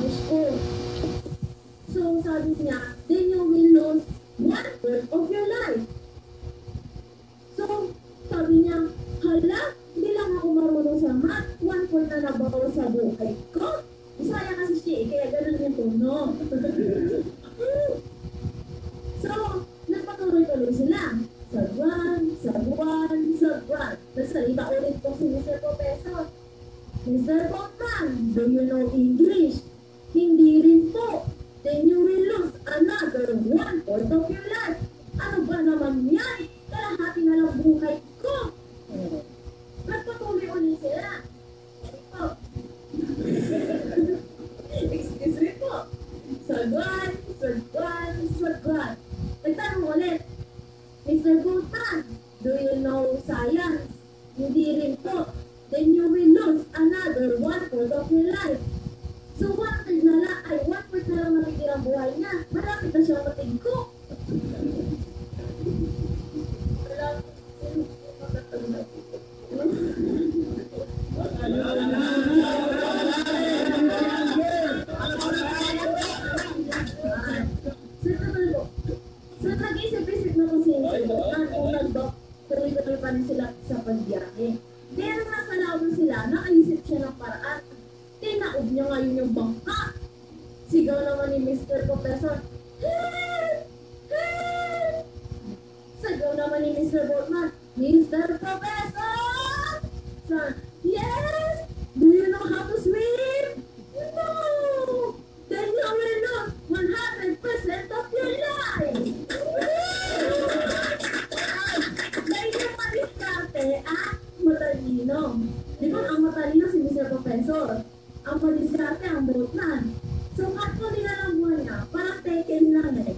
house ko. So, sabi niya, then you will lose 1/4 of your life. So, sabi niya, hala, hindi lang ako marunong sa math, 1/4 na nabaw sa buhay ko. Bisaya kasi siya eh, kaya ganun yung tono. So, nagpatuloy-tuloy sila. Sagwan. Nagsalita ulit po si Mr. Professor. Mr. Botman, do you know English? Hindi rin po. Then you will lose another 1/4 of your life. Ano ba naman yan? Kalahati na lang buhay ko. Nagpatuloy ulit sila. Excuse me po. Sagwan. Nagtanong ulit. Mr. Botman, do you know science? Hindi rin po. Then you will lose another 1/4 of your life. So 1/3 na lang, 1/4 na lang matitirang buhay niya. Malapit na siya matigko. So nag-isip-isip na po siya kung nag-tuloy-tuloy pa rin sila sa pagbiyahe. Pero nasa loob sila, nakaisip siya ng paraan. Tinaob niya ngayon yung bangka. Sigaw naman ni Mr. Professor, help! Help! Sigaw naman ni Mr. Botman, Mr. Professor! Son, yes! Do you know how to swim? No! Then you will lose 100% of your life! Dahil yung madiskarte, matalino. Di ba ang matalino si Mr. Professor? Ang madiskarte ang Botman. So, at mo nilalang buwan niya, parang taken lang eh.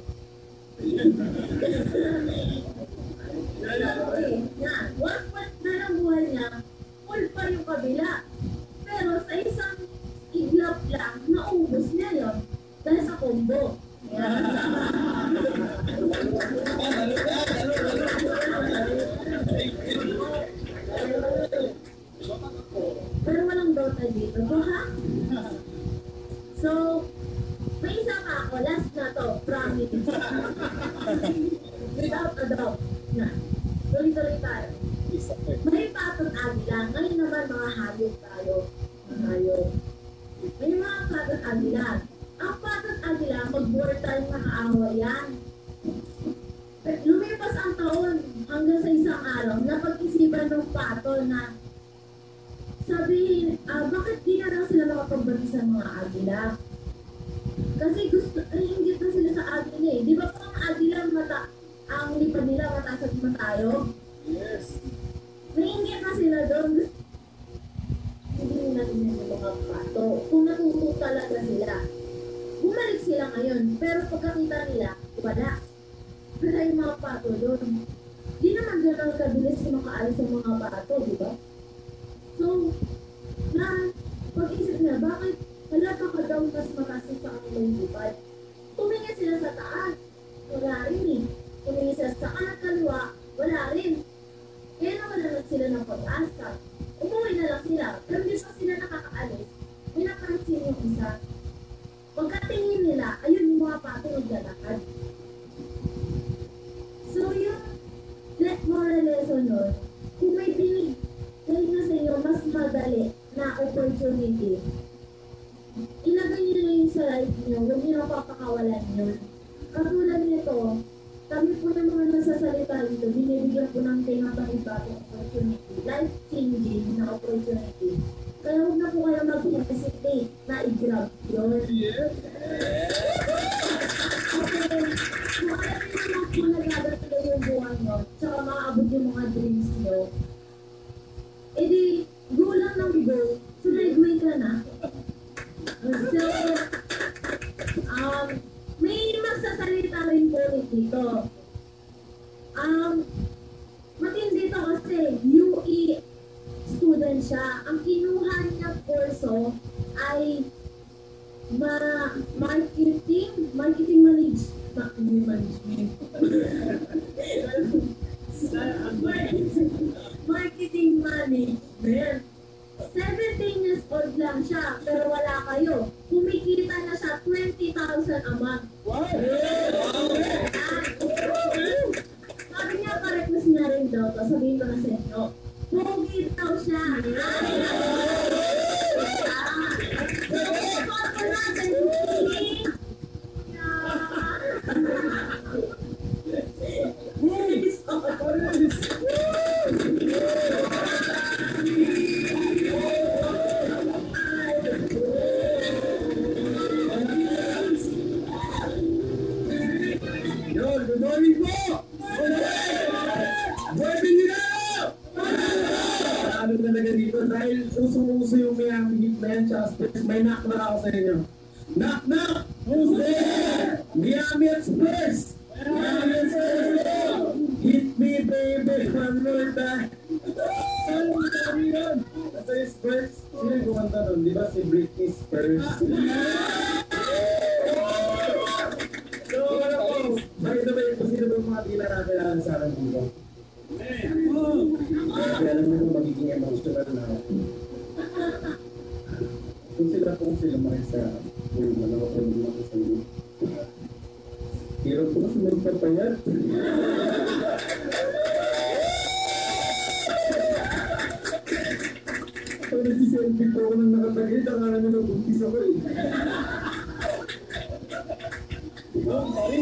Yan, 1/4 na lang buwan niya, full pa yung kabila. Pero sa isang iglap lang, naubos niya yun. Dahil sa combo. Yan. Pero walang Dota dito. Ha? So, may isa pa ako. Last na to. Promise. Without a doubt. Tuloy-tuloy tayo. May patong agila. Ngayon naman mga hayop tayo. May mga patong agila. Ang patong agila, mag-war time nakaawa yan. Lumipas ang taon hanggang sa isang araw, napag-isipan ng pato na sabihin, bakit di na lang sila makapagbati sa mga agila? Kasi ingit na sila sa agila eh. Di ba po ang agila, ang lipad nila mataas at matayo? Yes. Naingit na sila doon. Hindi nila yung mga pato. Kung natuto talaga sila. Bumalik sila ngayon, pero pagkakita nila, wala. Wala yung mga pato doon. Di naman doon ang kabilis makaalis ng mga pato, di ba? So, pag-isip na, bakit wala pa ka daw mas matasin sa kanilang lipad? Tumingin sila sa taas, wala rin eh. Tumingin sila sa kanan kaliwa, wala rin. Kaya naman sila ng pag-asa. Umuwi na lang sila, pero di pa sila nakakaalis. May napansin yung isa. Pagkatingin nila, ayun yung mga pato naglalakad. So yung moral lesson nun, kung may binigay na sa inyo mas madali na opportunity, ilagay nyo na yun sa life nyo, huwag nyo na papakawalan yun. Katulad nito, kami po ng mga nasasalita dito, binibigyan po ng tinatang-ibang opportunity, life-changing na opportunity. Kaya huwag na po kayo mag-hesitate na i-grab yun. Yes. Okay. Kung alam nyo naman po nagdadatuloy yung buwan nyo, tsaka makaabot yung mga dreams nyo, edi, go lang ng go, sunay-gway ka na. So, may magsasalita rin po dito. Matindi to kasi UE student siya. Ang kinuha niya kurso ay marketing management. Marketing management. 17 years old lang siya, pero wala kayo. Kumikita 20,000 a month. Wow! Sabi niya, pa-request niya rin daw to. Sabihin ko na sa inyo. Pogi daw siya. Support ko natin. Yun, good morning po! Pwede nyo na! Ano talaga dito dahil usong-uso yung may yan, Chasters. May knock na ako sa inyo. Knock knock! Who's there? Miami Express! Miami Express! Hit me baby one more time! Ano sabi yun? Sa Express? Sino yung kumanta nun? Di ba si Britney Spears? So, ano po? Bakit na ba yung sino ba yung mga tila natin sa akin dito? Kaya alam mo kung magiging emotional na kung sila makisa kung malawa ko naman ako sa iyo. Hirap ko kasi magpapayat. Pag nagsiselfie po ako nang nakatagit, akala nyo nabuntis ako eh. Oh, sorry.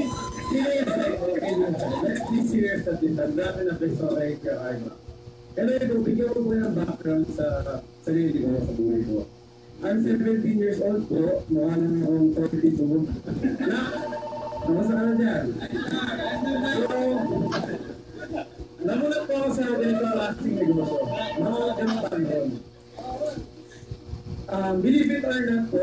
Let's be serious at this. Ang dami na personay ka, Arma. Kaya ito, bigyan ko ng background sa sarili ko sa buhay ko. I'm 17 years old po, mukha lang akong 42. Kamusta ka na dyan? So, namulat po ako sa ganito lasting negosyo. Namulat ka ng panahon. Believe it or not po,